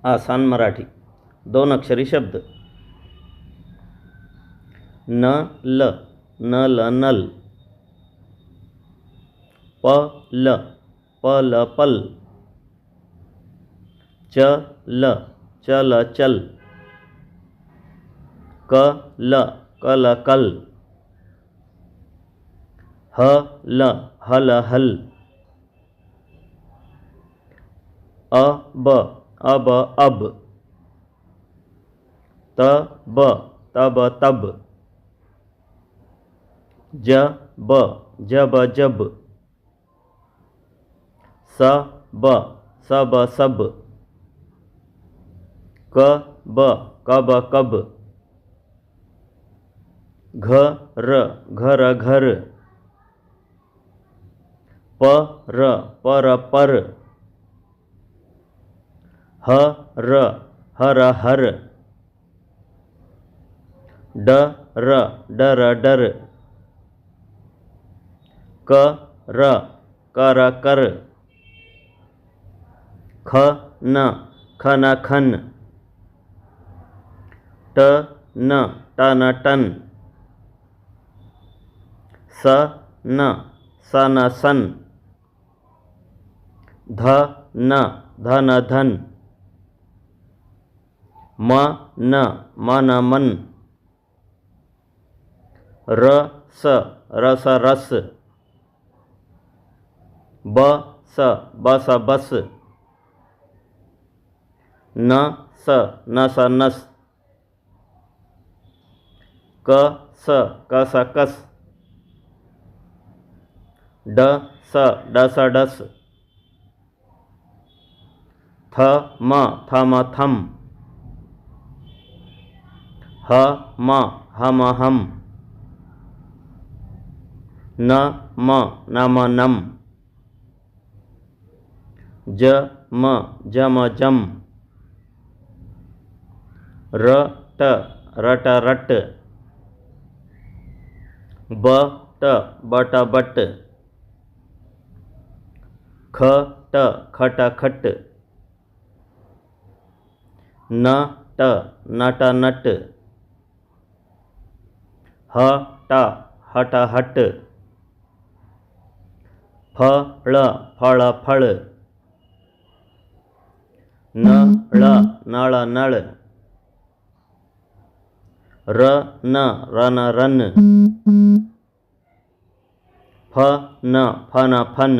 आसान मराठी 2 अक्षरी शब्द न ल नल नल, पल पल पल, चल चल चल, कल कल कल, हल हल हल, अब अब, तब तब, जब जब, सब सब, कब कब, घर घर, पर, हर हर, डर डर, कर, खन खन, टन टन, सन सन, धन धन, मन मन, रस रस, बस बस, नस, कस कस, डस, थम थम, हम, नम, जम, रट रट, बट, खट खट, नट, हट, फळ, नळ, रन, फन,